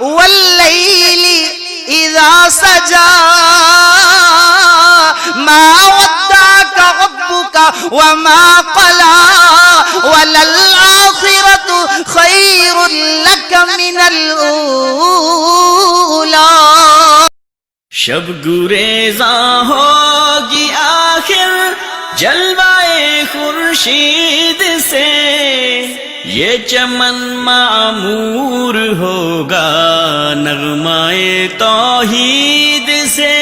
واللیل اذا سجا ما ودعك ربك وما قلى وللآخرة خير لك من الأولى. شب گریزاں ہوگی آخر جلوائے خورشید سے، یہ چمن معمور ہوگا نغمائے توحید سے.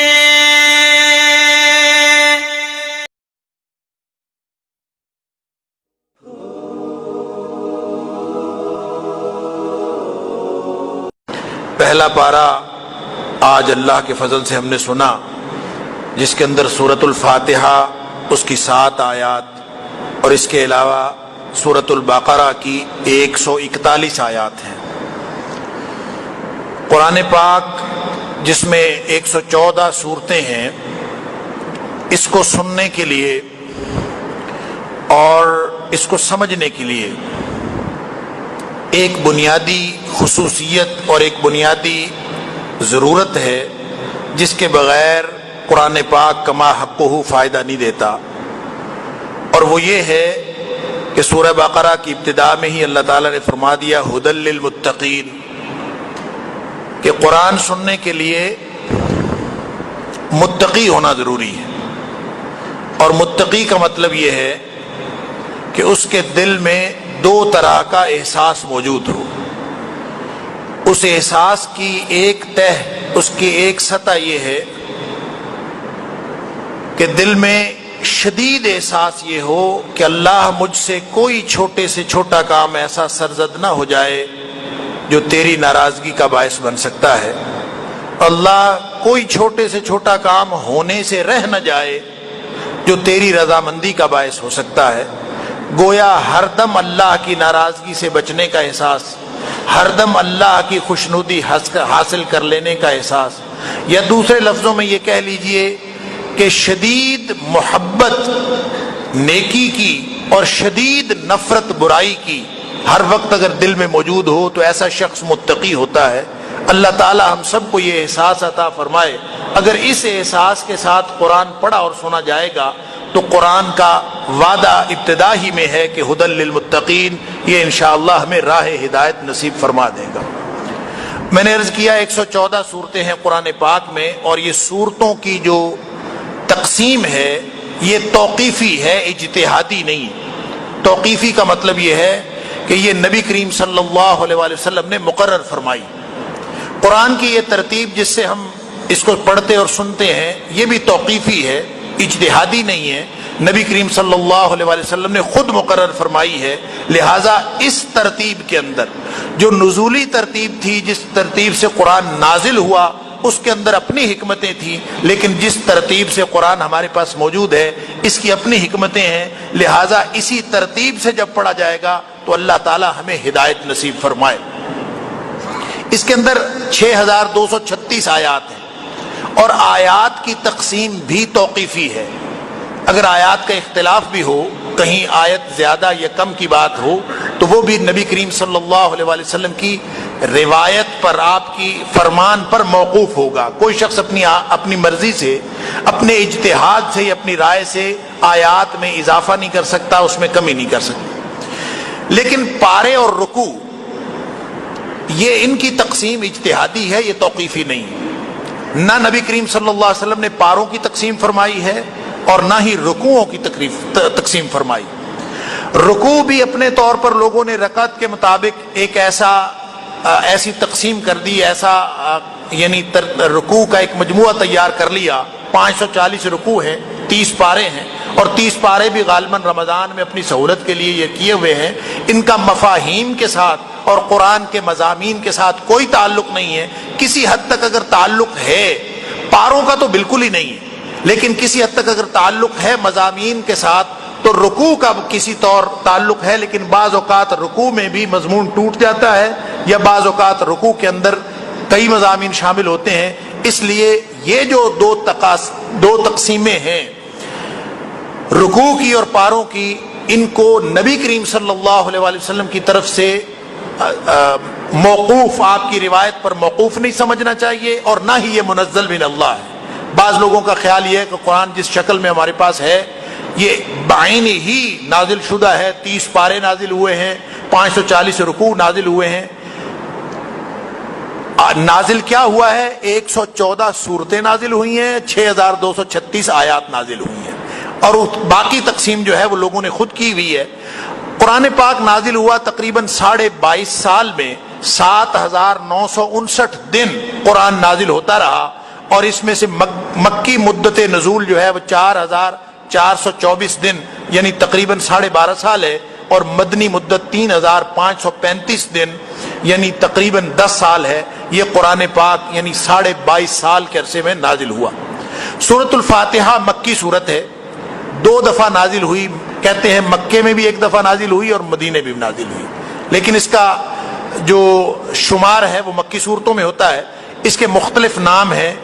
پہلا پارہ آج اللہ کے فضل سے ہم نے سنا، جس کے اندر سورۃ الفاتحہ اس کی 7 آیات اور اس کے علاوہ سورۃ البقرہ کی 141 آیات ہیں. قرآن پاک جس میں 114 صورتیں ہیں، اس کو سننے کے لیے اور اس کو سمجھنے کے لیے ایک بنیادی خصوصیت اور ایک بنیادی ضرورت ہے، جس کے بغیر قرآن پاک کما حقہ فائدہ نہیں دیتا، اور وہ یہ ہے کہ سورہ بقرہ کی ابتدا میں ہی اللہ تعالیٰ نے فرما دیا ھدی للمتقین، کہ قرآن سننے کے لیے متقی ہونا ضروری ہے. اور متقی کا مطلب یہ ہے کہ اس کے دل میں 2 طرح کا احساس موجود ہو. اس احساس کی ایک تہ، اس کی ایک سطح یہ ہے کہ دل میں شدید احساس یہ ہو کہ اللہ مجھ سے کوئی چھوٹے سے چھوٹا کام ایسا سرزد نہ ہو جائے جو تیری ناراضگی کا باعث بن سکتا ہے. اللہ کوئی چھوٹے سے چھوٹا کام ہونے سے رہ نہ جائے جو تیری رضامندی کا باعث ہو سکتا ہے. گویا ہر دم اللہ کی ناراضگی سے بچنے کا احساس، ہر دم اللہ کی خوشنودی حاصل کر لینے کا احساس، یا دوسرے لفظوں میں یہ کہہ لیجئے کہ شدید محبت نیکی کی اور شدید نفرت برائی کی ہر وقت اگر دل میں موجود ہو تو ایسا شخص متقی ہوتا ہے. اللہ تعالی ہم سب کو یہ احساس عطا فرمائے. اگر اس احساس کے ساتھ قرآن پڑھا اور سنا جائے گا تو قرآن کا وعدہ ابتدا ہی میں ہے کہ ھدی للمتقین، یہ انشاءاللہ ہمیں راہ ہدایت نصیب فرما دے گا. میں نے عرض کیا 114 صورتیں ہیں قرآن پاک میں، اور یہ صورتوں کی جو تقسیم ہے یہ توقیفی ہے، اجتہادی نہیں. توقیفی کا مطلب یہ ہے کہ یہ نبی کریم صلی اللہ علیہ وآلہ وسلم نے مقرر فرمائی. قرآن کی یہ ترتیب جس سے ہم اس کو پڑھتے اور سنتے ہیں یہ بھی توقیفی ہے، اجتہادی نہیں ہے. نبی کریم صلی اللہ علیہ وآلہ وسلم نے خود مقرر فرمائی ہے. لہٰذا اس ترتیب کے اندر جو نزولی ترتیب تھی، جس ترتیب سے قرآن نازل ہوا، اس کے اندر اپنی حکمتیں تھیں، لیکن جس ترتیب سے قرآن ہمارے پاس موجود ہے اس کی اپنی حکمتیں ہیں. لہٰذا اسی ترتیب سے جب پڑھا جائے گا تو اللہ تعالی ہمیں ہدایت نصیب فرمائے. اس کے اندر 6236 آیات ہیں، اور آیات کی تقسیم بھی توقیفی ہے. اگر آیات کا اختلاف بھی ہو، کہیں آیت زیادہ یا کم کی بات ہو، تو وہ بھی نبی کریم صلی اللہ علیہ وآلہ وسلم کی روایت پر، آپ کی فرمان پر موقوف ہوگا. کوئی شخص اپنی مرضی سے، اپنے اجتہاد سے یا اپنی رائے سے آیات میں اضافہ نہیں کر سکتا، اس میں کمی نہیں کر سکتا. لیکن پارے اور رکوع یہ ان کی تقسیم اجتہادی ہے، یہ توقیفی نہیں ہے. نہ نبی کریم صلی اللہ علیہ وسلم نے پاروں کی تقسیم فرمائی ہے اور نہ ہی رکوعوں کی تقسیم فرمائی. رکوع بھی اپنے طور پر لوگوں نے رکعت کے مطابق ایک ایسی تقسیم کر دی، یعنی رکوع کا ایک مجموعہ تیار کر لیا. 540 رکوع ہیں، 30 پارے ہیں، اور 30 پارے بھی غالباً رمضان میں اپنی سہولت کے لیے یہ کیے ہوئے ہیں. ان کا مفاہیم کے ساتھ اور قرآن کے مضامین کے ساتھ کوئی تعلق نہیں ہے. کسی حد تک اگر تعلق ہے، پاروں کا تو بالکل ہی نہیں ہے، لیکن کسی حد تک اگر تعلق ہے مضامین کے ساتھ تو رکوع کا کسی طور تعلق ہے. لیکن بعض اوقات رکوع میں بھی مضمون ٹوٹ جاتا ہے، یا بعض اوقات رکوع کے اندر کئی مضامین شامل ہوتے ہیں. اس لیے یہ جو دو تقسیمیں ہیں رکوع کی اور پاروں کی، ان کو نبی کریم صلی اللہ علیہ وآلہ وسلم کی طرف سے موقوف آپ کی روایت پر موقوف نہیں سمجھنا چاہیے اور نہ ہی یہ منزل من اللہ ہے۔ بعض لوگوں کا خیال یہ ہے کہ قرآن جس شکل میں ہمارے پاس ہے یہ بعین ہی نازل شدہ ہے، 30 پارے نازل ہوئے ہیں، 540 رکوع نازل ہوئے ہیں۔ نازل کیا ہوا ہے؟ 114 سورتیں نازل ہوئی ہیں، 6236 آیات نازل ہوئی ہیں، اور باقی تقسیم جو ہے وہ لوگوں نے خود کی ہوئی ہے۔ قرآن پاک نازل ہوا تقریباً 22.5 سال میں 7959 دن قرآن نازل ہوتا رہا، اور اس میں سے مکی مدت نزول جو ہے وہ 4424 دن یعنی تقریباً 12.5 سال ہے، اور مدنی مدت 3535 دن یعنی تقریباً 10 سال ہے۔ یہ قرآن پاک یعنی 22.5 سال کے عرصے میں نازل ہوا۔ سورۃ الفاتحہ مکی سورت ہے، 2 دفعہ نازل ہوئی، کہتے ہیں مکے میں بھی 1 دفعہ نازل ہوئی اور مدینے میں بھی نازل ہوئی، لیکن اس کا جو شمار ہے وہ مکی صورتوں میں ہوتا ہے۔ اس کے مختلف نام ہیں،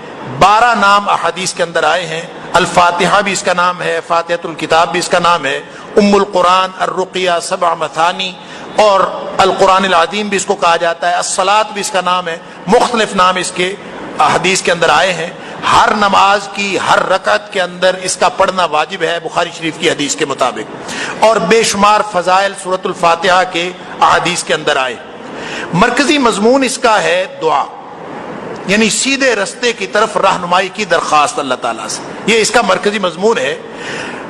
12 نام احادیث کے اندر آئے ہیں۔ الفاتحہ بھی اس کا نام ہے، فاتحۃ الکتاب بھی اس کا نام ہے، ام القرآن، الرقیہ، 7 مثانی، اور القرآن العظیم بھی اس کو کہا جاتا ہے، الصلاۃ بھی اس کا نام ہے۔ مختلف نام اس کے حدیث کے اندر آئے ہیں۔ ہر نماز کی ہر رکعت کے اندر اس کا پڑھنا واجب ہے، بخاری شریف کی حدیث کے مطابق، اور بے شمار فضائل سورۃ الفاتحہ کے احادیث کے اندر آئے۔ مرکزی مضمون اس کا ہے دعا، یعنی سیدھے رستے کی طرف رہنمائی کی درخواست اللہ تعالیٰ سے، یہ اس کا مرکزی مضمون ہے۔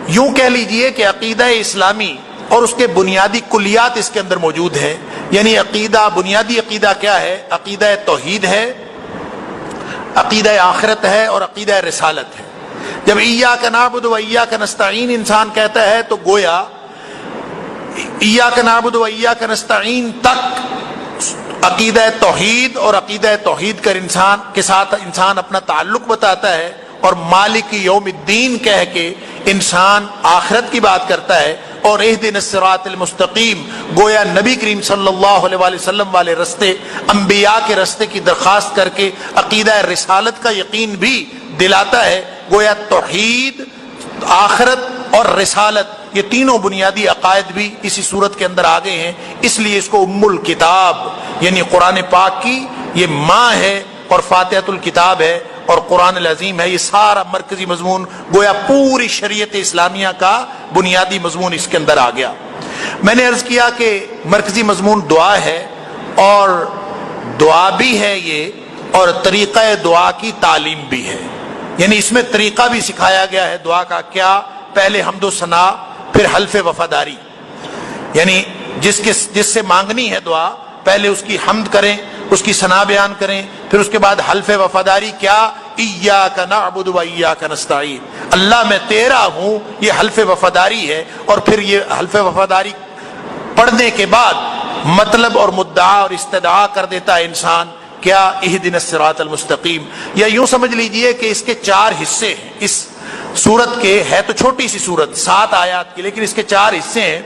یوں کہہ لیجئے کہ عقیدہ اسلامی اور اس کے بنیادی کلیات اس کے اندر موجود ہیں، یعنی عقیدہ، بنیادی عقیدہ کیا ہے؟ عقیدہ توحید ہے، عقیدہ آخرت ہے، اور عقیدہ رسالت ہے۔ جب ایاک نعبد و ایاک نستعین انسان کہتا ہے تو گویا ایاک نعبد و ایاک نستعین تک عقیدہ توحید اور عقیدہ توحید کر انسان کے ساتھ انسان اپنا تعلق بتاتا ہے، اور مالک یوم الدین کہہ کے انسان آخرت کی بات کرتا ہے، اور اہدنا الصراط المستقیم گویا نبی کریم صلی اللہ علیہ وآلہ وسلم والے رستے، انبیاء کے رستے کی درخواست کر کے عقیدہ رسالت کا یقین بھی دلاتا ہے۔ گویا توحید، آخرت اور رسالت، یہ تینوں بنیادی عقائد بھی اسی صورت کے اندر آ گئے ہیں، اس لیے اس کو ام الکتاب یعنی قرآن پاک کی یہ ماں ہے، اور فاتحۃ الکتاب ہے، اور قرآن العظیم ہے۔ یہ سارا مرکزی مضمون گویا پوری شریعت اسلامیہ کا بنیادی مضمون اس کے اندر آ گیا۔ میں نے عرض کیا کہ مرکزی مضمون دعا ہے، اور دعا بھی ہے یہ، اور طریقہ دعا کی تعلیم بھی ہے، یعنی اس میں طریقہ بھی سکھایا گیا ہے دعا کا۔ کیا؟ پہلے حمد و ثنا، پھر حلف وفاداری، یعنی جس سے مانگنی ہے دعا پہلے اس کی حمد کریں، اس کی ثنا بیان کریں، پھر اس کے بعد حلف وفاداری۔ کیا؟ ایاک نعبد و ایاک نستعین، اللہ میں تیرا ہوں، یہ حلف وفاداری ہے۔ اور پھر یہ حلف وفاداری پڑھنے کے بعد مطلب اور مدعا اور استدعا کر دیتا ہے انسان، کیا؟ اہدنا الصراط المستقیم۔ یا یوں سمجھ لیجئے کہ اس کے 4 حصے ہیں اس سورت کے، ہے تو چھوٹی سی سورت 7 آیات کی، لیکن اس کے 4 حصے ہیں۔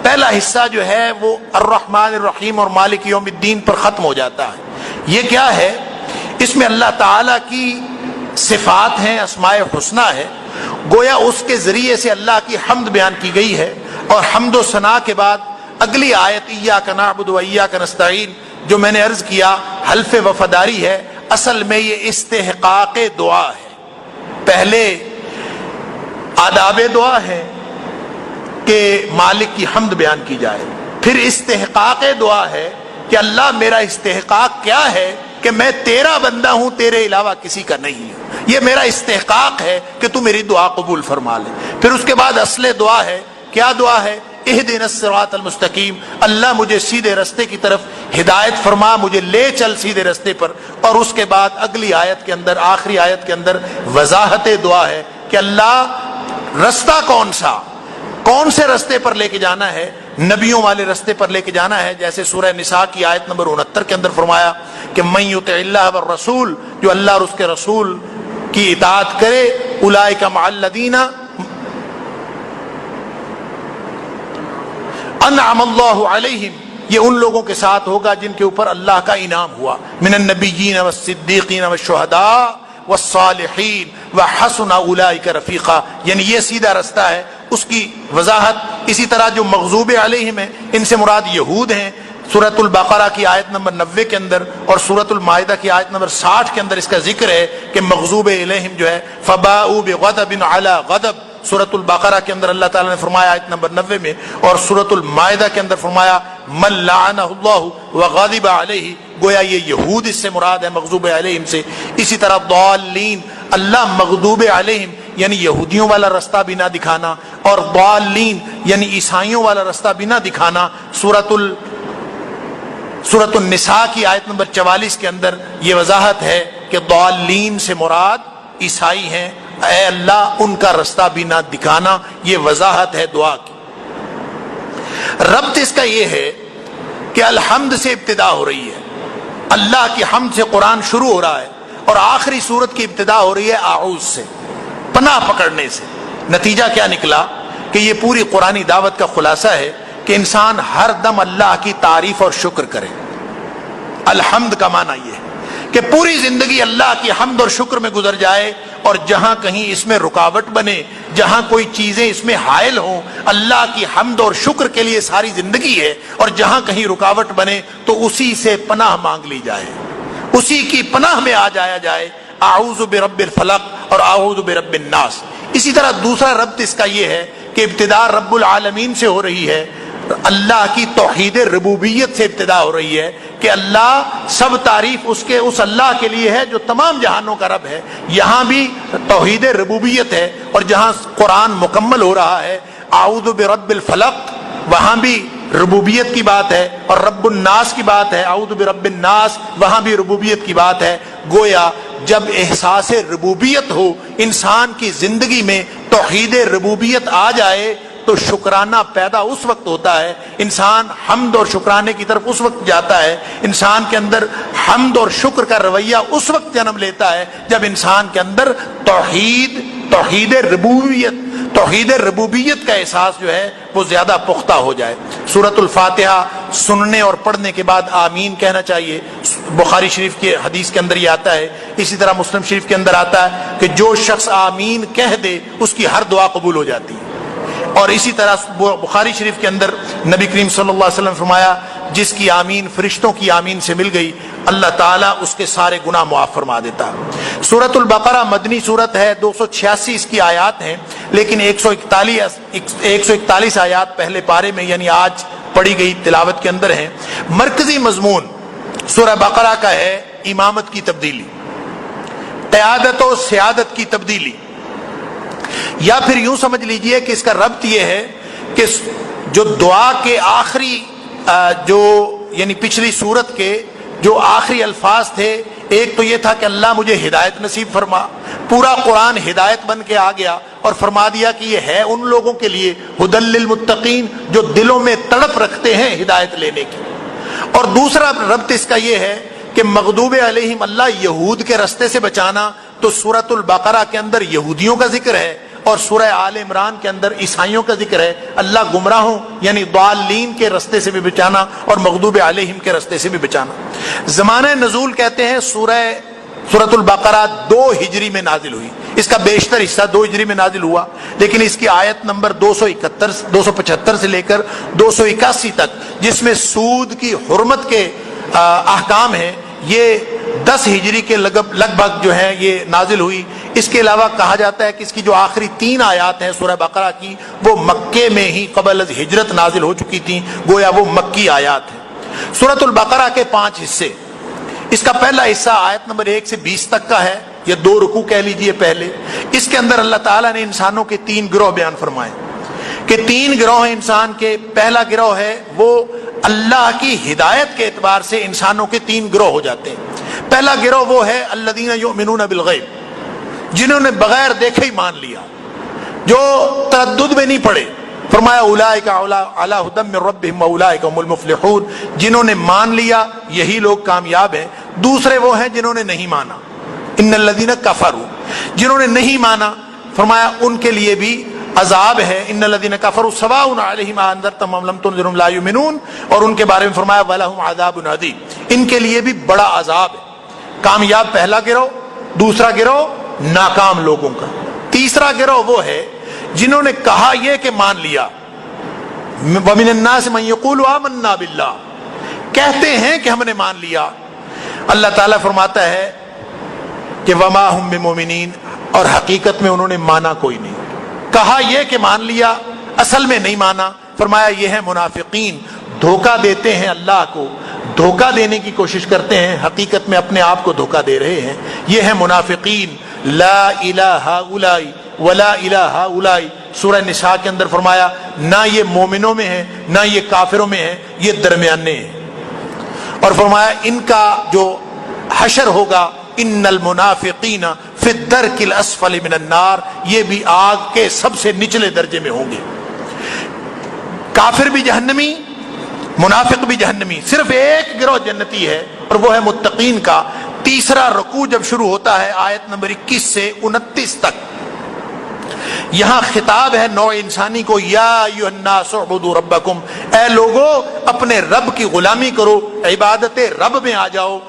پہلا حصہ جو ہے وہ الرحمن الرحیم اور مالک یوم الدین پر ختم ہو جاتا ہے۔ یہ کیا ہے؟ اس میں اللہ تعالی کی صفات ہیں، اسماء حسنہ ہے، گویا اس کے ذریعے سے اللہ کی حمد بیان کی گئی ہے۔ اور حمد و ثنا کے بعد اگلی آیت ایاک نعبد و ایاک نستعین، جو میں نے عرض کیا حلف وفاداری ہے، اصل میں یہ استحقاق دعا ہے۔ پہلے آداب دعا ہے کہ مالک کی حمد بیان کی جائے، پھر استحقاق دعا ہے کہ اللہ میرا استحقاق کیا ہے کہ میں تیرا بندہ ہوں، تیرے علاوہ کسی کا نہیں ہوں، یہ میرا استحقاق ہے کہ تو میری دعا قبول فرما لے۔ پھر اس کے بعد اصل دعا ہے، کیا دعا ہے؟ اہدنا الصراط المستقیم، اللہ مجھے سیدھے رستے کی طرف ہدایت فرما، مجھے لے چل سیدھے رستے پر۔ اور اس کے بعد اگلی آیت کے اندر، آخری آیت کے اندر وضاحت دعا ہے کہ اللہ رستہ کون سے رستے پر لے کے جانا ہے؟ نبیوں والے رستے پر لے کے جانا ہے، جیسے سورہ نساء کی آیت نمبر 69 کے اندر فرمایا کہ من یطع اللہ والرسول، جو اللہ اور اس کے رسول کی اطاعت کرے، اولئک مع الذین انعم اللہ علیہم، یہ ان لوگوں کے ساتھ ہوگا جن کے اوپر اللہ کا انعام ہوا، من النبیین والصدیقین والشہداء والصالحین وحسن اولئک رفیقا، یعنی یہ سیدھا رستہ ہے، اس کی وضاحت۔ اسی طرح جو مغضوب علیہم ہیں، ان سے مراد یہود ہیں، سورۃ البقرہ کی آیت نمبر 90 کے اندر اور سورۃ المائدہ کی آیت نمبر 60 کے اندر اس کا ذکر ہے کہ مغضوب علیہم جو ہے فباؤوا بغضب علی غضب. سورۃ البقرہ کے اندر اللہ تعالیٰ نے فرمایا آیت نمبر 90 میں، اور سورۃ المائدہ کے اندر فرمایا من لعنہ اللہ وغضب علیہ، گویا یہ یہود اس سے مراد ہے مغضوب علیہم سے. اسی طرح ضالین، اللہ مغضوب علیہم یعنی یہودیوں والا رستہ بھی نہ دکھانا، اور ضالین یعنی عیسائیوں والا رستہ بھی نہ دکھانا. سورۃ النساء کی آیت نمبر 44 کے اندر یہ وضاحت ہے کہ ضالین سے مراد عیسائی ہیں، اے اللہ ان کا رستہ بھی نہ دکھانا. یہ وضاحت ہے دعا کی. ربط اس کا یہ ہے کہ الحمد سے ابتدا ہو رہی ہے، اللہ کی حمد سے قرآن شروع ہو رہا ہے، اور آخری سورت کی ابتدا ہو رہی ہے اعوذ سے، پناہ پکڑنے سے. نتیجہ کیا نکلا کہ یہ پوری قرآنی دعوت کا خلاصہ ہے کہ انسان ہر دم اللہ کی تعریف اور شکر کرے. الحمد کا معنی یہ ہے کہ پوری زندگی اللہ کی حمد اور شکر میں گزر جائے، اور جہاں کہیں اس میں رکاوٹ بنے، جہاں کوئی چیزیں اس میں حائل ہوں، اللہ کی حمد اور شکر کے لیے ساری زندگی ہے، اور جہاں کہیں رکاوٹ بنے تو اسی سے پناہ مانگ لی جائے، اسی کی پناہ میں آ جایا جائے. اعوذ برب الفلق اور اعوذ برب الناس. اسی طرح دوسرا ربط اس کا یہ ہے کہ ابتدا رب العالمین سے ہو رہی ہے، اللہ کی توحید ربوبیت سے ابتدا ہو رہی ہے کہ اللہ، سب تعریف اس اللہ کے لیے ہے جو تمام جہانوں کا رب ہے. یہاں بھی توحید ربوبیت ہے، اور جہاں قرآن مکمل ہو رہا ہے اعوذ برب الفلق، وہاں بھی ربوبیت کی بات ہے، اور رب الناس کی بات ہے، اعوذ برب الناس، وہاں بھی ربوبیت کی بات ہے. گویا جب احساس ربوبیت ہو انسان کی زندگی میں، توحید ربوبیت آ جائے تو شکرانہ پیدا اس وقت ہوتا ہے، انسان حمد اور شکرانے کی طرف اس وقت جاتا ہے، انسان کے اندر حمد اور شکر کا رویہ اس وقت جنم لیتا ہے جب انسان کے اندر توحید ربوبیت کا احساس جو ہے وہ زیادہ پختہ ہو جائے. سورۃ الفاتحہ سننے اور پڑھنے کے بعد آمین کہنا چاہیے. بخاری شریف کی حدیث کے اندر یہ آتا ہے، اسی طرح مسلم شریف کے اندر آتا ہے کہ جو شخص آمین کہہ دے اس کی ہر دعا قبول ہو جاتی ہے. اور اسی طرح بخاری شریف کے اندر نبی کریم صلی اللہ علیہ وسلم فرمایا جس کی آمین فرشتوں کی آمین سے مل گئی اللہ تعالیٰ اس کے سارے گناہ معاف فرما دیتا ہے. سورۃ البقرہ مدنی سورت ہے، 286 اس کی آیات ہیں، لیکن 141 آیات پہلے پارے میں یعنی آج پڑھی گئی تلاوت کے اندر ہیں. مرکزی مضمون سورہ بقرہ کا ہے امامت کی تبدیلی، قیادت و سیادت کی تبدیلی، یا پھر یوں سمجھ لیجئے کہ اس کا ربط یہ ہے کہ جو دعا کے آخری یعنی پچھلی سورت کے جو آخری الفاظ تھے، ایک تو یہ تھا کہ اللہ مجھے ہدایت نصیب فرما. پورا قرآن ہدایت بن کے آ گیا اور فرما دیا کہ یہ ہے ان لوگوں کے لیے ہدی للمتقین جو دلوں میں تڑپ رکھتے ہیں ہدایت لینے کی. اور دوسرا ربط اس کا یہ ہے کہ مغضوب علیہم اللہ یہود کے رستے سے بچانا، تو سورۃ البقرہ کے اندر یہودیوں کا ذکر ہے، اور سورہ آل عمران کے اندر عیسائیوں کا ذکر ہے. اللہ گمراہوں یعنی ضالین کے رستے سے بھی بچانا اور مغضوب علیہم کے رستے سے بھی بچانا. زمانہ نزول کہتے ہیں سورۃ البقرہ 2 ہجری میں نازل ہوئی، اس کا بیشتر حصہ 2 ہجری میں نازل ہوا، لیکن اس کی آیت نمبر 275 سے لے کر 281 تک جس میں سود کی حرمت کے احکام ہیں، یہ 10 ہجری کے لگ بھگ جو ہے یہ نازل ہوئی. اس کے علاوہ کہا جاتا ہے کہ اس کی جو آخری 3 آیات ہیں سورہ بقرہ کی وہ مکے میں ہی قبل از ہجرت نازل ہو چکی تھیں، گویا وہ مکی آیات ہیں. سورۃ البقرہ کے 5 حصے، اس کا پہلا حصہ آیت نمبر 1 سے 20 تک کا ہے، یا 2 رکوع کہہ لیجئے پہلے. اس کے اندر اللہ تعالیٰ نے انسانوں کے 3 گروہ بیان فرمائے کہ 3 گروہ ہیں انسان کے. پہلا گروہ ہے وہ اللہ کی ہدایت کے اعتبار سے انسانوں کے 3 گروہ ہو جاتے ہیں. پہلا گروہ وہ ہے الذین یؤمنون بالغیب، جنہوں نے بغیر دیکھے ہی مان لیا، جو تردد میں نہیں پڑے. فرمایا اولئک علی ھدی من ربہم واولئک هم المفلحون، جنہوں نے مان لیا یہی لوگ کامیاب ہیں. دوسرے وہ ہیں جنہوں نے نہیں مانا، ان الذین کفروا، جنہوں نے نہیں مانا فرمایا ان کے لیے بھی عذاب ہے. ان الذین کفروا سواء علیہم انذرتم ام لم تنذرہم لا یؤمنون، اور ان کے بارے میں فرمایا ولہم عذاب عظیم، ان کے لیے بھی بڑا عذاب ہے. کامیاب پہلا گروہ، دوسرا گروہ ناکام لوگوں کا. تیسرا گروہ وہ ہے جنہوں نے کہا یہ کہ مان لیا. وَمِنَ النَّاسِ مَن يَقُولُ آمَنَّا بِاللَّهِ، کہتے ہیں کہ ہم نے مان لیا. اللہ تعالیٰ فرماتا ہے کہ وما ہم بمؤمنین، اور حقیقت میں انہوں نے مانا کوئی نہیں. کہا یہ کہ مان لیا، اصل میں نہیں مانا. فرمایا یہ ہے منافقین، دھوکہ دیتے ہیں اللہ کو، دھوکہ دینے کی کوشش کرتے ہیں، حقیقت میں اپنے آپ کو دھوکہ دے رہے ہیں. یہ ہے منافقین. لا الہ الا ولا الہ الا، سورہ نساء کے اندر فرمایا نہ یہ مومنوں میں ہے نہ یہ کافروں میں ہے، یہ درمیانے ہیں. اور فرمایا ان کا جو حشر ہوگا، ان المنافقین فی الدرک الاسفل من النار، یہ بھی آگ کے سب سے نچلے درجے میں ہوں گے. کافر بھی جہنمی، منافق بھی جہنمی. صرف ایک گروہ جنتی ہے اور وہ ہے متقین کا. تیسرا رکوع جب شروع ہوتا ہے آیت نمبر 21 سے 29 تک، یہاں خطاب ہے نوع انسانی کو. یا ایھا الناس اعبدوا ربکم، اے لوگو اپنے رب کی غلامی کرو، عبادت رب میں آ جاؤ.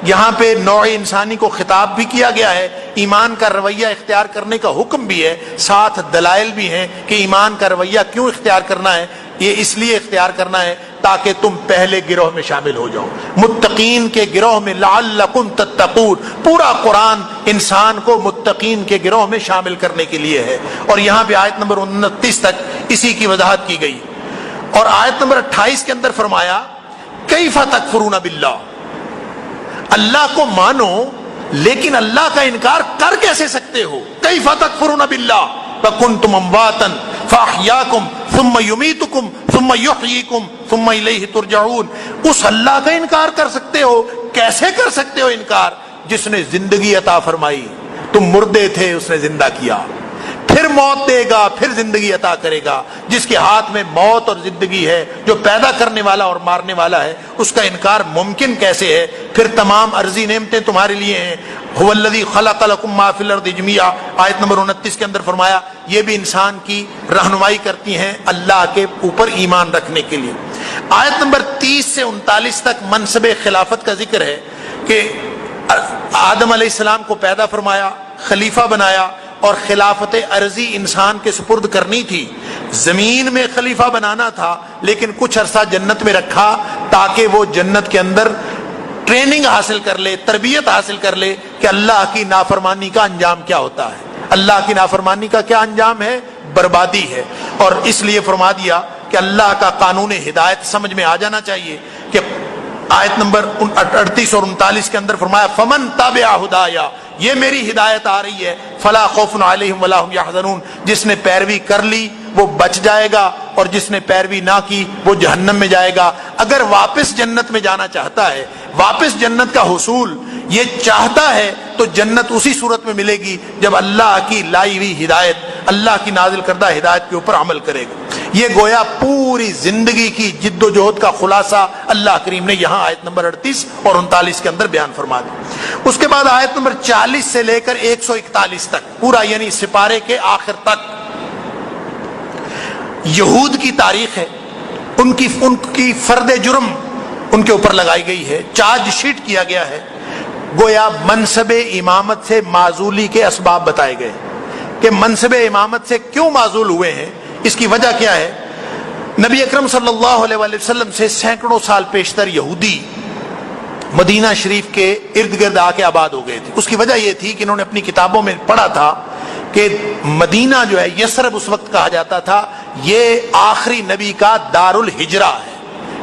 یہاں پہ نوع انسانی کو خطاب بھی کیا گیا ہے، ایمان کا رویہ اختیار کرنے کا حکم بھی ہے، ساتھ دلائل بھی ہیں کہ ایمان کا رویہ کیوں اختیار کرنا ہے. یہ اس لیے اختیار کرنا ہے تاکہ تم پہلے گروہ میں شامل ہو جاؤ، متقین کے گروہ میں. لعلکم تتقون، پورا قرآن انسان کو متقین کے گروہ میں شامل کرنے کے لیے ہے. اور یہاں پہ آیت نمبر 29 تک اسی کی وضاحت کی گئی. اور آیت نمبر 28 کے اندر فرمایا کیف تکفرون باللہ، اللہ کو مانو لیکن اللہ کا انکار کر کیسے سکتے ہو. کیف تکفرون باللہ وکنتم امواتا فاحیاکم ثم یمیتکم ثم یحییکم ثم الیہ ترجعون. اس اللہ کا انکار کر سکتے ہو، کیسے کر سکتے ہو انکار جس نے زندگی عطا فرمائی؟ تم مردے تھے، اس نے زندہ کیا، پھر موت دے گا، پھر زندگی عطا کرے گا. جس کے ہاتھ میں موت اور زندگی ہے، جو پیدا کرنے والا اور مارنے والا ہے، اس کا انکار ممکن کیسے ہے؟ پھر تمام عرضی نعمتیں تمہارے لیے ہیں. هو الذی خلق لکم ما فی الارض جميعا، آیت نمبر 29 کے اندر فرمایا یہ بھی انسان کی رہنمائی کرتی ہیں اللہ کے اوپر ایمان رکھنے کے لیے. آیت نمبر 30 سے 39 تک منصب خلافت کا ذکر ہے کہ آدم علیہ السلام کو پیدا فرمایا، خلیفہ بنایا، اور خلافت ارضی انسان کے سپرد کرنی تھی. زمین میں خلیفہ بنانا تھا، لیکن کچھ عرصہ جنت میں رکھا تاکہ وہ جنت کے اندر ٹریننگ حاصل کر لے، تربیت حاصل کر لے کہ اللہ کی نافرمانی کا انجام کیا ہوتا ہے. اللہ کی نافرمانی کا کیا انجام ہے؟ بربادی ہے. اور اس لیے فرما دیا کہ اللہ کا قانون ہدایت سمجھ میں آ جانا چاہیے کہ آیت نمبر 38 اور 39 کے اندر فرمایا فمن تابع ہدایا، یہ میری ہدایت آ رہی ہے، فلا خوف علیہم ولا هم یحزنون. جس نے پیروی کر لی وہ بچ جائے گا، اور جس نے پیروی نہ کی وہ جہنم میں جائے گا. اگر واپس جنت میں جانا چاہتا ہے، واپس جنت کا حصول یہ چاہتا ہے، تو جنت اسی صورت میں ملے گی جب اللہ کی لائی ہوئی ہدایت، اللہ کی نازل کردہ ہدایت کے اوپر عمل کرے گا. یہ گویا پوری زندگی کی جد و جہد کا خلاصہ اللہ کریم نے یہاں آیت نمبر 38 اور 39 کے اندر بیان فرما دیا. اس کے بعد آیت نمبر 40 سے لے کر 141 تک پورا، یعنی سپارے کے آخر تک یہود کی تاریخ ہے. ان کی فرد جرم ان کے اوپر لگائی گئی ہے، چارج شیٹ کیا گیا ہے. گویا منصب امامت سے معزولی کے اسباب بتائے گئے کہ منصب امامت سے کیوں معزول ہوئے ہیں، اس کی وجہ کیا ہے. نبی اکرم صلی اللہ علیہ وآلہ وسلم سے سینکڑوں سال پیشتر یہودی مدینہ شریف کے ارد گرد آ کے آباد ہو گئے تھے. اس کی وجہ یہ تھی کہ انہوں نے اپنی کتابوں میں پڑھا تھا کہ مدینہ جو ہے، یثرب اس وقت کہا جاتا تھا، یہ آخری نبی کا دار الہجرہ ہے،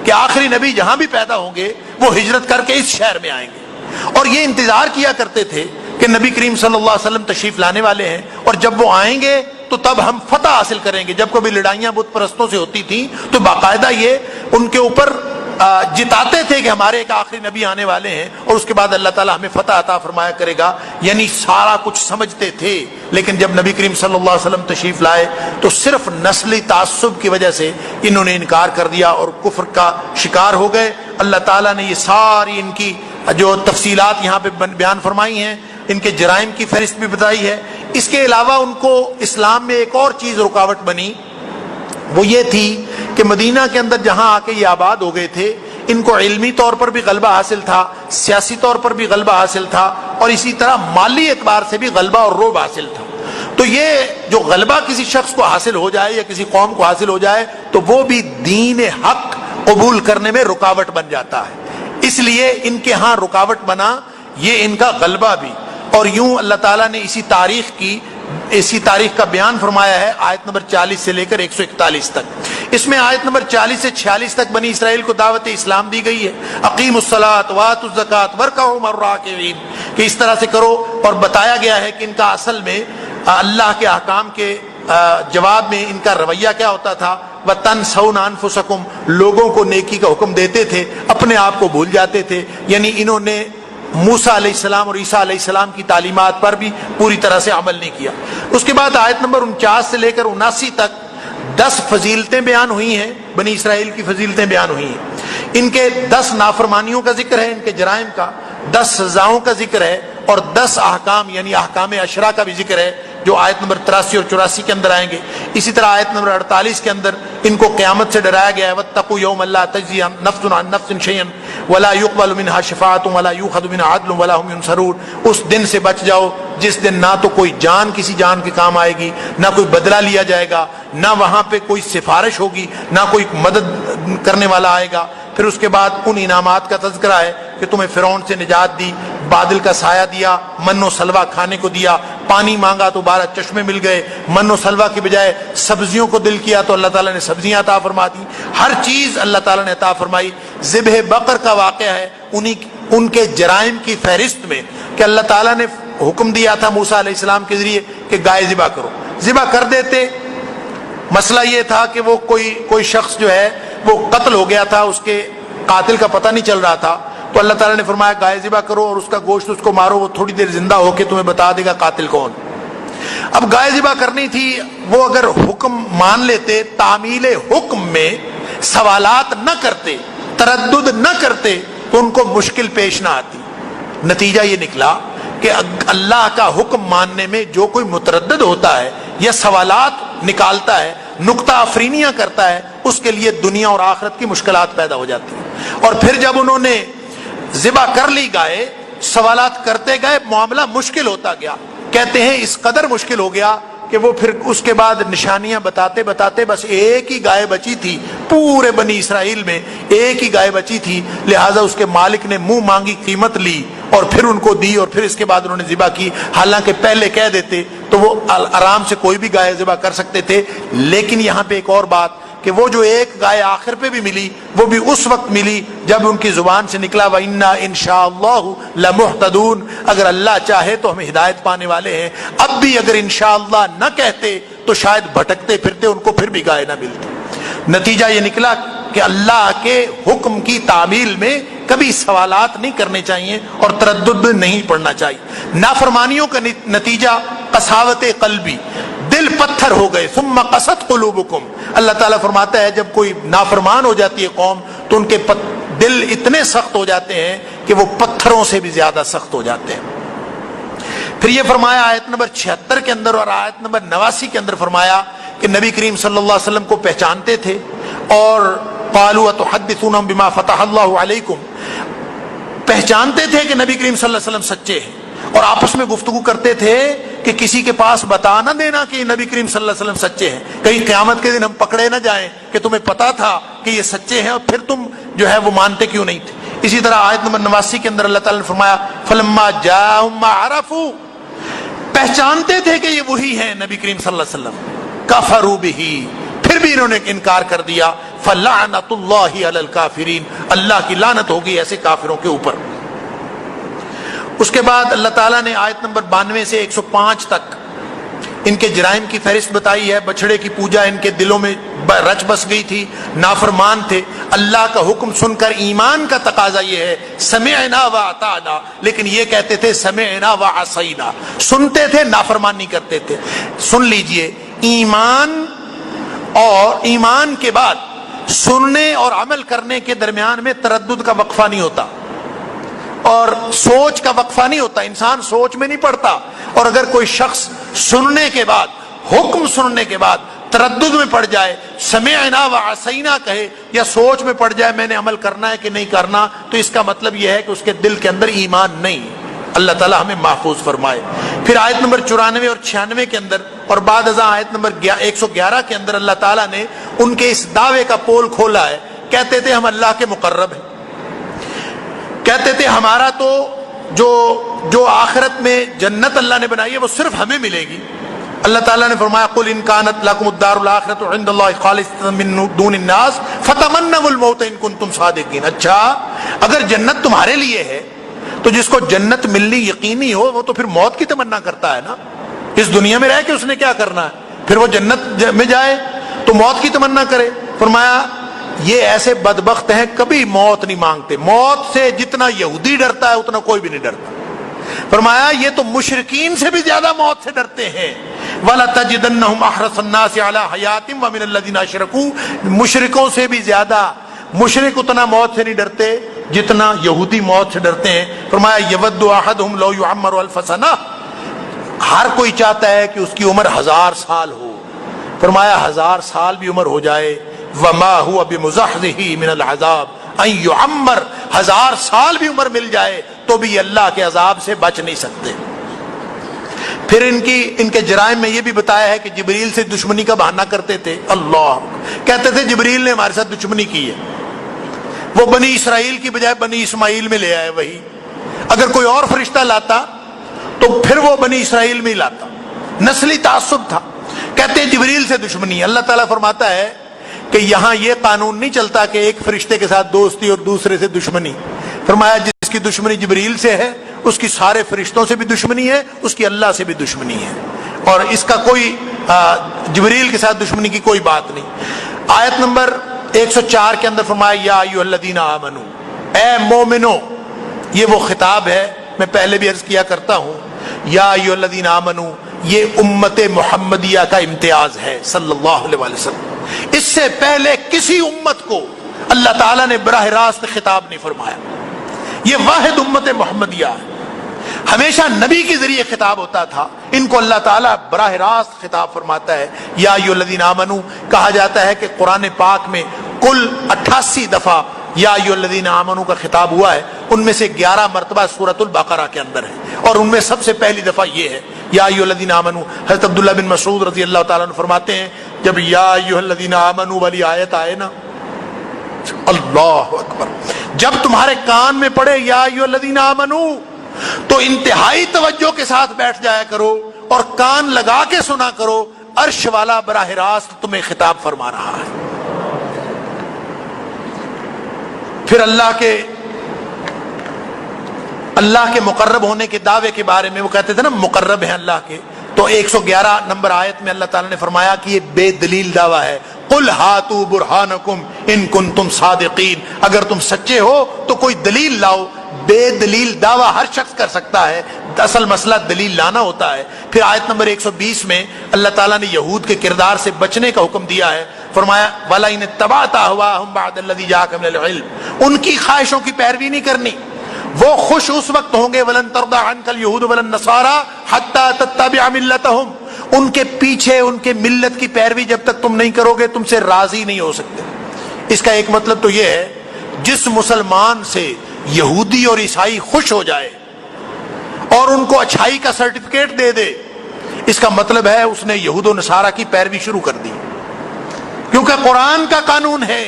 کہ آخری نبی جہاں بھی پیدا ہوں گے وہ ہجرت کر کے اس شہر میں آئیں گے. اور یہ انتظار کیا کرتے تھے کہ نبی کریم صلی اللہ علیہ وسلم تشریف لانے والے ہیں، اور جب وہ آئیں گے تو تب ہم فتح حاصل کریں گے. جب کبھی لڑائیاں بت پرستوں سے ہوتی تھیں تو باقاعدہ یہ ان کے اوپر جتاتے تھے کہ ہمارے ایک آخری نبی آنے والے ہیں، اور اس کے بعد اللہ تعالیٰ ہمیں فتح عطا فرمایا کرے گا. یعنی سارا کچھ سمجھتے تھے. لیکن جب نبی کریم صلی اللہ علیہ وسلم تشریف لائے تو صرف نسلی تعصب کی وجہ سے انہوں نے انکار کر دیا اور کفر کا شکار ہو گئے. اللہ تعالیٰ نے یہ ساری ان کی جو تفصیلات یہاں پہ بیان فرمائی ہیں، ان کے جرائم کی فہرست بھی بتائی ہے. اس کے علاوہ ان کو اسلام میں ایک اور چیز رکاوٹ بنی، وہ یہ تھی کہ مدینہ کے اندر جہاں آ کے یہ آباد ہو گئے تھے، ان کو علمی طور پر بھی غلبہ حاصل تھا، سیاسی طور پر بھی غلبہ حاصل تھا، اور اسی طرح مالی اعتبار سے بھی غلبہ اور رعب حاصل تھا. تو یہ جو غلبہ کسی شخص کو حاصل ہو جائے یا کسی قوم کو حاصل ہو جائے تو وہ بھی دین حق قبول کرنے میں رکاوٹ بن جاتا ہے. اس لیے ان کے ہاں رکاوٹ بنا یہ ان کا غلبہ بھی. اور یوں اللہ تعالیٰ نے اسی تاریخ کا بیان فرمایا ہے آیت نمبر 40 سے لے کر 141 تک. اس میں آیت نمبر 40 سے 46 تک بنی اسرائیل کو دعوت اسلام دی گئی ہے. اقیموا الصلاۃ وآتوا الزکاۃ وارکعوا مع الراکعین کہ اس طرح سے کرو. اور بتایا گیا ہے کہ ان کا اصل میں اللہ کے احکام کے جواب میں ان کا رویہ کیا ہوتا تھا. وَتَنْسَوْنَ أَنفُسَكُمْ لوگوں کو نیکی کا حکم دیتے تھے, اپنے آپ کو بھول جاتے تھے. یعنی انہوں نے موسیٰ علیہ السلام اور عیسیٰ علیہ السلام کی تعلیمات پر بھی پوری طرح سے عمل نہیں کیا. اس کے بعد آیت نمبر 49 سے لے کر 79 تک 10 فضیلتیں بیان ہوئی ہیں, بنی اسرائیل کی فضیلتیں بیان ہوئی ہیں. ان کے 10 نافرمانیوں کا ذکر ہے, ان کے جرائم کا, 10 سزاؤں کا ذکر ہے, اور 10 احکام یعنی احکام عشرہ کا بھی ذکر ہے جو آیت نمبر 83 اور 84 کے اندر آئیں گے. اسی طرح آیت نمبر 48 کے اندر ان کو قیامت سے ڈرایا گیا ہے. وَاتَّقُوا يَوْمًا لَا تَجْزِي نَفْسٌ عَن نَفْسٍ شَيْئًا وَلَا يُقْبَلُ مِنْهَا شَفَاعَةٌ وَلَا يُؤْخَذُ مِنْهَا عَدْلٌ وَلَا هُمْ يُنصَرُونَ. اس دن سے بچ جاؤ جس دن نہ تو کوئی جان کسی جان کے کام آئے گی, نہ کوئی بدلہ لیا جائے گا, نہ وہاں پہ کوئی سفارش ہوگی, نہ کوئی مدد کرنے والا آئے گا. پھر اس کے بعد ان انعامات کا تذکرہ ہے کہ تمہیں فرعون سے نجات دی, بادل کا سایہ دیا, من و سلوہ کھانے کو دیا, پانی مانگا تو 12 چشمے مل گئے, من و سلوہ کی بجائے سبزیوں کو دل کیا تو اللہ تعالیٰ نے سبزیاں عطا فرما دی. ہر چیز اللہ تعالیٰ نے عطا فرمائی. ذبح بقر کا واقعہ ہے ان کے جرائم کی فہرست میں کہ اللہ تعالیٰ نے حکم دیا تھا موسیٰ علیہ السلام کے ذریعے کہ گائے ذبح کرو. ذبح کر دیتے, مسئلہ یہ تھا کہ وہ کوئی شخص جو ہے وہ قتل ہو گیا تھا, اس کے قاتل کا پتہ نہیں چل رہا تھا, تو اللہ تعالیٰ نے فرمایا گائے ذبح کرو اور اس کا گوشت اس کو مارو, وہ تھوڑی دیر زندہ ہو کے تمہیں بتا دے گا قاتل کون. اب گائے ذبح کرنی تھی, وہ اگر حکم مان لیتے, تعمیل حکم میں سوالات نہ کرتے, تردد نہ کرتے تو ان کو مشکل پیش نہ آتی. نتیجہ یہ نکلا کہ اللہ کا حکم ماننے میں جو کوئی متردد ہوتا ہے یا سوالات نکالتا ہے, نکتہ افرینیاں کرتا ہے, اس کے لیے دنیا اور آخرت کی مشکلات پیدا ہو جاتی ہیں. اور پھر جب انہوں نے ذبح کر لی گائے, سوالات کرتے گئے, معاملہ مشکل ہوتا گیا. کہتے ہیں اس قدر مشکل ہو گیا کہ وہ پھر اس کے بعد نشانیاں بتاتے بتاتے بس ایک ہی گائے بچی تھی, پورے بنی اسرائیل میں ایک ہی گائے بچی تھی, لہٰذا اس کے مالک نے منہ مانگی قیمت لی اور پھر ان کو دی, اور پھر اس کے بعد انہوں نے ذبح کی. حالانکہ پہلے کہہ دیتے تو وہ آرام سے کوئی بھی گائے ذبح کر سکتے تھے. لیکن یہاں پہ ایک اور بات کہ وہ جو ایک گائے آخر پہ بھی ملی, وہ بھی اس وقت ملی جب ان کی زبان سے نکلا وَإِنَّا إِن شَاءَ اللَّهُ لَمُهْتَدُونَ, اگر اللہ چاہے تو ہم ہدایت پانے والے ہیں. اب بھی اگر انشاءاللہ نہ کہتے تو شاید بھٹکتے پھرتے, ان کو پھر بھی گائے نہ ملتی. نتیجہ یہ نکلا کہ اللہ کے حکم کی تعمیل میں کبھی سوالات نہیں کرنے چاہیے اور تردد نہیں پڑنا چاہیے. نافرمانیوں کا نتیجہ قساوت قلبی, دل پتھر ہو گئے. ثم قست قلوبکم, اللہ تعالیٰ فرماتا ہے جب کوئی نافرمان ہو جاتی ہے قوم تو ان کے دل اتنے سخت ہو جاتے ہیں کہ وہ پتھروں سے بھی زیادہ سخت ہو جاتے ہیں. پھر یہ فرمایا آیت نمبر 76 کے اندر اور آیت نمبر 89 کے اندر فرمایا کہ نبی کریم صلی اللہ علیہ وسلم کو پہچانتے تھے, اور قالوا اتحدثونہم بما فتح اللہ علیکم, پہچانتے تھے کہ نبی کریم صلی اللہ علیہ وسلم سچے ہیں, اور آپس میں گفتگو کرتے تھے کہ کسی کے پاس بتا نہ دینا کہ نبی کریم صلی اللہ علیہ وسلم سچے ہیں, کہیں قیامت کے دن ہم پکڑے نہ جائیں کہ تمہیں پتا تھا کہ یہ سچے ہیں اور پھر تم جو ہے وہ مانتے کیوں نہیں تھے. اسی طرح آیت نمبر 89 کے اندر اللہ تعالیٰ نے فرمایا فلما جاءہم ما عرفوا, پہچانتے تھے کہ یہ وہی ہیں نبی کریم صلی اللہ علیہ وسلم, کفروا بہ, پھر بھی انہوں نے انکار کر دیا. فلعنت اللہ علی الکافرین, اللہ کی لعنت ہوگی ایسے کافروں کے اوپر. اس کے بعد اللہ تعالیٰ نے آیت نمبر 92 سے 105 تک ان کے جرائم کی فہرست بتائی ہے. بچڑے کی پوجا ان کے دلوں میں رچ بس گئی تھی, نافرمان تھے. اللہ کا حکم سن کر ایمان کا تقاضا یہ ہے سمعنا واطعنا, لیکن یہ کہتے تھے سمعنا وعصینا, سنتے تھے نافرمانی کرتے تھے. سن لیجئے, ایمان اور ایمان کے بعد سننے اور عمل کرنے کے درمیان میں تردد کا وقفہ نہیں ہوتا اور سوچ کا وقفہ نہیں ہوتا. انسان سوچ میں نہیں پڑتا, اور اگر کوئی شخص سننے کے بعد, حکم سننے کے بعد تردد میں پڑ جائے, سمعنا وعصینا کہے, یا سوچ میں پڑ جائے میں نے عمل کرنا ہے کہ نہیں کرنا, تو اس کا مطلب یہ ہے کہ اس کے دل کے اندر ایمان نہیں. اللہ تعالیٰ ہمیں محفوظ فرمائے. پھر آیت نمبر 94 اور 96 کے اندر اور بعد ازاں آیت نمبر 111 کے اندر اللہ تعالیٰ نے ان کے اس دعوے کا پول کھولا ہے کہتے تھے ہم اللہ کے مقرب ہیں، کہتے تھے ہمارا تو جو آخرت میں جنت اللہ نے بنائی ہے وہ صرف ہمیں ملے گی۔ اللہ تعالیٰ نے فرمایا قل ان کانت لکم الدار الآخرۃ عند اللہ خالصۃ من دون الناس فتمنوا الموت ان کنتم صادقین۔ اچھا اگر جنت تمہارے لیے ہے تو جس کو جنت ملنی یقینی ہو وہ تو پھر موت کی تمنا کرتا ہے نا، اس دنیا میں رہ کے اس نے کیا کرنا ہے، پھر وہ جنت میں جائے تو موت کی تمنا کرے۔ فرمایا یہ ایسے بدبخت ہیں کبھی موت نہیں مانگتے، موت سے جتنا یہودی ڈرتا ہے اتنا کوئی بھی نہیں ڈرتا۔ فرمایا یہ تو مشرکین سے بھی زیادہ موت سے ڈرتے ہیں۔ وَلَتَجِدَنَّهُمْ أَحْرَصَ النَّاسِ عَلَىٰ حَيَاةٍ وَمِنَ الَّذِينَ أَشْرَكُوا، مشرکوں سے بھی زیادہ مشرک اتنا موت سے نہیں ڈرتے جتنا یہودی موت سے ڈرتے ہیں۔ فرمایا يَوَدُّ أَحَدُهُمْ لَوْ يُعَمَّرُ أَلْفَ سَنَةٍ، ہر کوئی چاہتا ہے کہ اس کی عمر 1000 سال ہو۔ فرمایا 1000 سال بھی عمر ہو جائے وَمَا هُوَ بِمُزَحْزِحِهِ مِنَ الْعَذَابِ أَن يُعَمَّرَ، 1000 سال بھی عمر مل جائے تو بھی اللہ کے عذاب سے بچ نہیں سکتے۔ پھر ان کے جرائم میں یہ بھی بتایا ہے کہ جبریل سے دشمنی کا بہانہ کرتے تھے۔ اللہ کہتے تھے جبریل نے ہمارے ساتھ دشمنی کی ہے، وہ بنی اسرائیل کی بجائے بنی اسماعیل میں لے آئے وہی، اگر کوئی اور فرشتہ لاتا تو پھر وہ بنی اسرائیل میں ہی لاتا، نسلی تعصب تھا۔ کہتے ہیں جبریل سے دشمنی۔ اللہ تعالیٰ فرماتا ہے کہ یہاں یہ قانون نہیں چلتا کہ ایک فرشتے کے ساتھ دوستی اور دوسرے سے دشمنی۔ فرمایا جس کی دشمنی جبریل سے ہے اس کی سارے فرشتوں سے بھی دشمنی ہے، اس کی اللہ سے بھی دشمنی ہے، اور اس کا کوئی جبریل کے ساتھ دشمنی کی کوئی بات نہیں۔ آیت نمبر 104 کے اندر فرمایا یا ایھا الذین آمنو، اے مومنو، یہ وہ خطاب ہے، میں پہلے بھی عرض کیا کرتا ہوں یا ایھا الذین آمنو، یہ امت محمدیہ کا امتیاز ہے صلی اللہ علیہ وسلم۔ اس سے پہلے کسی امت کو اللہ تعالیٰ نے براہ راست خطاب نہیں فرمایا، یہ واحد امت محمدیہ ہے۔ ہمیشہ نبی کے ذریعے خطاب ہوتا تھا، ان کو اللہ تعالیٰ براہ راست خطاب فرماتا ہے یا ایھا الذین آمنو۔ کہا جاتا ہے کہ قرآن پاک میں کل 88 دفعہ یا ایھا الذین آمنو کا خطاب ہوا ہے، ان میں سے 11 مرتبہ سورۃ البقرہ کے اندر ہے، اور ان میں سب سے پہلی دفعہ یہ ہے یا ایھا الذین آمنو۔ حضرت عبداللہ بن مسعود رضی اللہ تعالیٰ عنہ فرماتے ہیں جب یا ایھا الذین آمنو والی آیت آئے نا، اللہ اکبر، جب تمہارے کان میں پڑے یا ایھا الذین آمنو تو انتہائی توجہ کے ساتھ بیٹھ جایا کرو اور کان لگا کے سنا کرو، عرش والا براہ راست تمہیں خطاب فرما رہا ہے۔ پھر اللہ کے مقرب ہونے کے دعوے کے بارے میں وہ کہتے تھے نا مقرب ہیں اللہ کے، تو 111 نمبر آیت میں اللہ تعالیٰ نے فرمایا کہ یہ بے دلیل دعویٰ ہے۔ قل ہاتوا برہانکم ان کنتم صادقین، اگر تم سچے ہو تو کوئی دلیل لاؤ۔ بے دلیل دعویٰ ہر شخص کر سکتا ہے، اصل مسئلہ دلیل لانا ہوتا ہے۔ پھر آیت نمبر 120 میں اللہ تعالیٰ نے یہود کے کردار سے بچنے کا حکم دیا ہے۔ فرمایا وَلَئِنِ اتَّبَعْتَ أَهْوَاءَهُمْ بَعْدَ الَّذِي جَاءَكَ مِنَ الْعِلْمِ، ان کی خواہشوں کی پیروی نہیں کرنی، وہ خوش اس وقت ہوں گے وَلَن تَرْضَىٰ عَنْكَ الْيَهُودُ وَلَا النَّصَارَىٰ حَتَّىٰ تَتَّبِعَ مِلَّتَهُمْ، ان کے پیچھے ان کے ملت کی پیروی جب تک تم نہیں کرو گے تم سے راضی نہیں ہو سکتے۔ اس کا ایک مطلب تو یہ ہے جس مسلمان سے یہودی اور عیسائی خوش ہو جائے اور ان کو اچھائی کا سرٹیفکیٹ دے دے، اس کا مطلب ہے اس نے یہود و نصارہ کی پیروی شروع کر دی، کیونکہ قرآن کا قانون ہے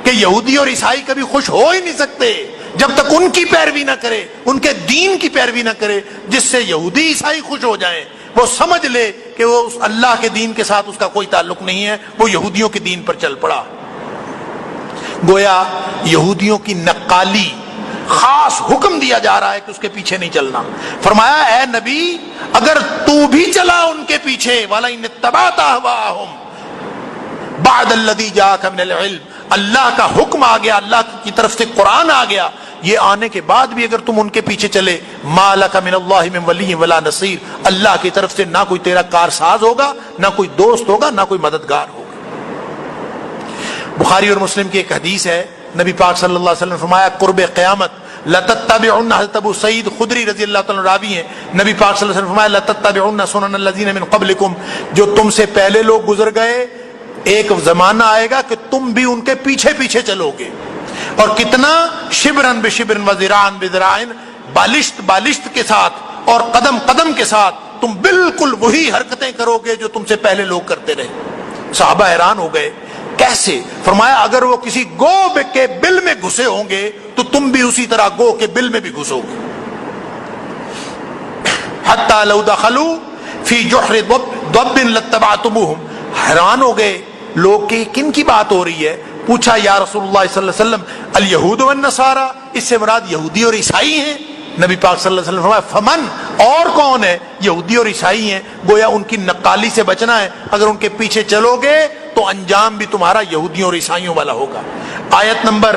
کہ یہودی اور عیسائی کبھی خوش ہو ہی نہیں سکتے جب تک ان کی پیروی نہ کرے، ان کے دین کی پیروی نہ کرے۔ جس سے یہودی عیسائی خوش ہو جائیں وہ سمجھ لے کہ وہ اس اللہ کے دین کے ساتھ اس کا کوئی تعلق نہیں ہے، وہ یہودیوں کے دین پر چل پڑا۔ گویا یہودیوں کی نقالی خاص حکم دیا جا رہا ہے کہ اس کے پیچھے نہیں چلنا۔ فرمایا اے نبی اگر تو بھی چلا ان کے پیچھے وَلَئِنِ اتَّبَعْتَ أَهْوَاءَهُمْ بَعْدَ الَّذِي جَاءَكَ مِنَ الْعِلْمِ، اللہ کا حکم آ گیا، اللہ کی طرف سے قرآن آ گیا، یہ آنے کے بعد بھی اگر تم ان کے پیچھے چلے مَا لَكَ مِنَ اللَّهِ مِنْ وَلِيٍّ وَلَا نَصِيرٍ، اللہ کی طرف سے نہ کوئی تیرا کارساز ہوگا، نہ کوئی دوست ہوگا، نہ کوئی مددگار ہوگا۔ بخاری اور مسلم کی ایک حدیث ہے، نبی پاک صلی اللہ علیہ وسلم نے فرمایا قرب قیامت لَتَتَّبِعُنَّ، حضرت ابو سعید خدری رضی اللہ تعالیٰ راوی ہیں، نبی پاک صلی اللہ علیہ وسلم نے فرمایا لَتَتَّبِعُنَّ سُنَنَ الَّذِينَ مِن قَبْلِكُمْ، جو تم سے پہلے لوگ گزر گئے، ایک زمانہ آئے گا کہ تم بھی ان کے پیچھے پیچھے چلو گے، اور کتنا شبرن بشبرن وذراعن بذراعن، بالشت بالشت کے ساتھ اور قدم قدم کے ساتھ تم بالکل وہی حرکتیں کرو گے جو تم سے پہلے لوگ کرتے رہے۔ صحابہ حیران ہو گئے کیسے؟ فرمایا اگر وہ کسی گو کے بل میں گھسے ہوں گے تو تم بھی اسی طرح گو کے بل میں بھی گھسو گے. حتی لو دخلوا فی جحر ضب لاتبعتموہم. حیران ہو گئے لوگ کہ کن کی بات ہو رہی ہے. پوچھا یا رسول اللہ صلی اللہ علیہ وسلم الیہود والنصارى، اس سے مراد یہودی اور عیسائی ہیں؟ نبی پاک صلی اللہ علیہ وسلم فرمایا فمن، اور کون ہے؟ یہودی اور عیسائی ہیں. گویا ان کی نقالی سے بچنا ہے، اگر ان کے پیچھے چلو گے تو انجام بھی تمہارا یہودیوں اور عیسائیوں والا ہوگا. آیت نمبر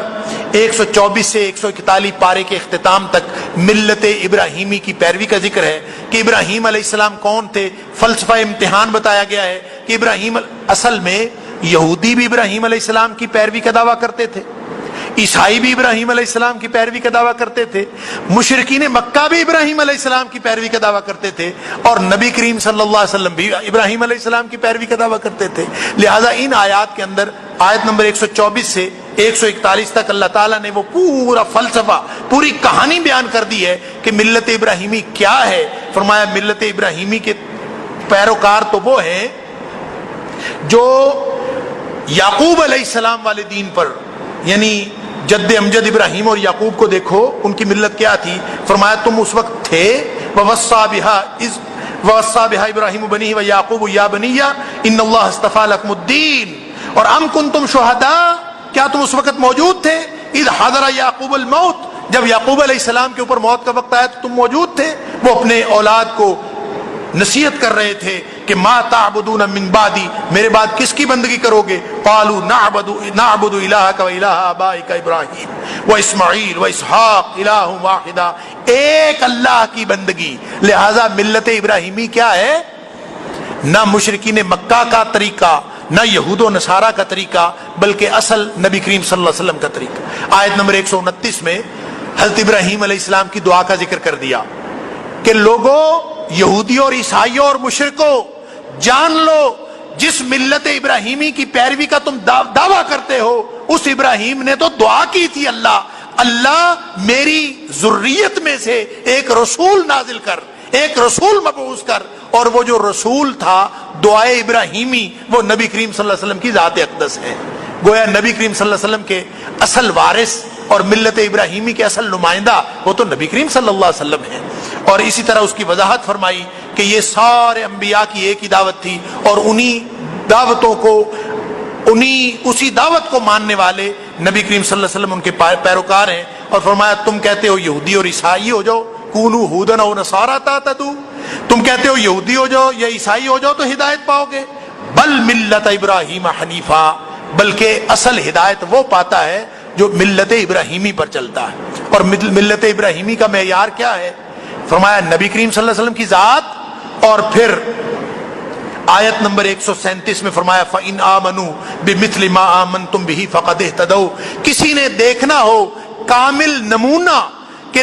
124 سے 141 پارے کے اختتام تک ملت ابراہیمی کی پیروی کا ذکر ہے کہ ابراہیم علیہ السلام کون تھے. فلسفہ امتحان بتایا گیا ہے کہ ابراہیم اصل میں یہودی بھی ابراہیم علیہ السلام کی پیروی کا دعویٰ کرتے تھے، عیسائی بھی ابراہیم علیہ السلام کی پیروی کا دعویٰ کرتے تھے، مشرکین مکہ بھی ابراہیم علیہ السلام کی پیروی کا دعویٰ کرتے تھے، اور نبی کریم صلی اللہ علیہ وسلم بھی ابراہیم علیہ السلام کی پیروی کا دعویٰ کرتے تھے. لہذا ان آیات کے اندر آیت نمبر 124 سے 141 تک اللہ تعالیٰ نے وہ پورا فلسفہ، پوری کہانی بیان کر دی ہے کہ ملت ابراہیمی کیا ہے. فرمایا ملت ابراہیمی کے پیروکار تو وہ ہیں جو یعقوب علیہ السلام والے دین پر، یعنی جد امجد ابراہیم اور یعقوب کو دیکھو، ان کی ملت کیا تھی. فرمایا تم اس وقت تھے وَوَصَّى بِهَا ابراہیم بنیہ ویعقوب یا بنیہ ان اللہ اصطفیٰ لکم الدین. اور ام کنتم شہداء، کیا تم اس وقت موجود تھے؟ اذ حضر یعقوب الموت، جب یعقوب علیہ السلام کے اوپر موت کا وقت آیا تو تم موجود تھے. وہ اپنے اولاد کو نصیحت کر رہے تھے کہ ما تعبدون من بعدی، میرے بعد کس کی بندگی کرو گے؟ قالوا نعبد الہک و الہ آبائک ابراہیم و اسماعیل و اسحاق الہ واحدا، ایک اللہ کی بندگی. لہذا ملت ابراہیمی کیا ہے؟ نہ مشرکین مکہ کا طریقہ، نہ یہود و نصارہ کا طریقہ، بلکہ اصل نبی کریم صلی اللہ علیہ وسلم کا طریقہ. آیت نمبر 129 میں حضرت ابراہیم علیہ السلام کی دعا کا ذکر کر دیا کہ لوگوں، یہودیوں اور عیسائیوں اور مشرکوں، جان لو جس ملت ابراہیمی کی پیروی کا تم دعویٰ کرتے ہو، اس ابراہیم نے تو دعا کی تھی اللہ میری ذریت میں سے ایک رسول نازل کر، ایک رسول مبعوث کر. اور وہ جو رسول تھا دعائے ابراہیمی، وہ نبی کریم صلی اللہ علیہ وسلم کی ذات اقدس ہے. گویا نبی کریم صلی اللہ علیہ وسلم کے اصل وارث اور ملت ابراہیمی کے اصل نمائندہ وہ تو نبی کریم صلی اللہ علیہ وسلم ہیں. اور اسی طرح اس کی وضاحت فرمائی کہ یہ سارے انبیاء کی ایک ہی دعوت تھی، اور انہی دعوتوں کو، اسی دعوت کو ماننے والے نبی کریم صلی اللہ علیہ وسلم ان کے پیروکار ہیں. اور فرمایا تم کہتے ہو یہودی اور عیسائی ہو جاؤ، کونوا ھودا او نصارا تہتدوا، تم کہتے ہو یہودی ہو جاؤ یا عیسائی ہو جاؤ تو ہدایت پاؤ گے. بل ملت ابراہیم حنیفا، بلکہ اصل ہدایت وہ پاتا ہے جو ملت ابراہیمی پر چلتا ہے. اور ملت ابراہیمی کا معیار کیا ہے؟ فرمایا نبی کریم صلی اللہ علیہ وسلم کی ذات، اور پھر آیت نمبر 137 میں فرمایا فَإِنْ آمَنُوا بِمِثْلِ مَا آمَنْتُمْ بِهِ فَقَدْ اهْتَدَوْا. کسی نے دیکھنا ہو کامل نمونہ کہ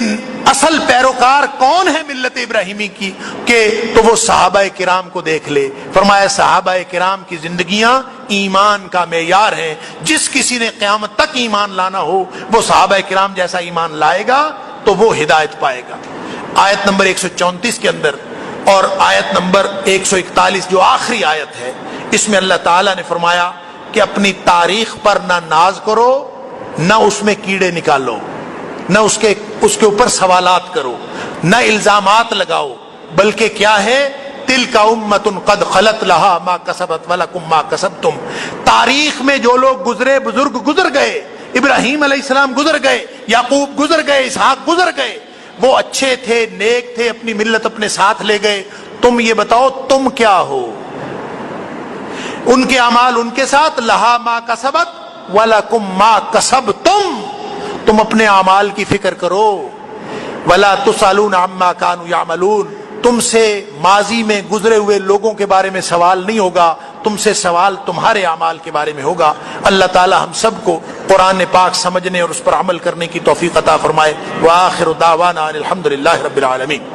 اصل پیروکار کون ہے ملت ابراہیمی کی کہ تو وہ صحابہ کرام کو دیکھ لے. فرمایا صحابہ کرام کی زندگیاں ایمان کا معیار ہیں. جس کسی نے قیامت تک ایمان لانا ہو وہ صحابہ کرام جیسا ایمان لائے گا تو وہ ہدایت پائے گا. آیت نمبر 134 کے اندر اور آیت نمبر 141 جو آخری آیت ہے، اس میں اللہ تعالیٰ نے فرمایا کہ اپنی تاریخ پر نہ ناز کرو، نہ اس میں کیڑے نکالو، نہ اس کے اوپر سوالات کرو، نہ الزامات لگاؤ، بلکہ کیا ہے؟ تلک امۃ قد خلت لها ما کسبت ولکم ما کسبتم. تاریخ میں جو لوگ گزرے، بزرگ گزر گئے، ابراہیم علیہ السلام گزر گئے، یعقوب گزر گئے، اسحاق گزر گئے، وہ اچھے تھے، نیک تھے، اپنی ملت اپنے ساتھ لے گئے. تم یہ بتاؤ تم کیا ہو؟ ان کے اعمال ان کے ساتھ، لہا ما کسبت ولکم ما کسبتم. تم اپنے اعمال کی فکر کرو. ولا تسألون عما كانوا يعملون. تم سے ماضی میں گزرے ہوئے لوگوں کے بارے میں سوال نہیں ہوگا، تم سے سوال تمہارے اعمال کے بارے میں ہوگا. اللہ تعالی ہم سب کو قرآن پاک سمجھنے اور اس پر عمل کرنے کی توفیق عطا فرمائے. وآخر دعوانا ان الحمد للہ رب العالمین.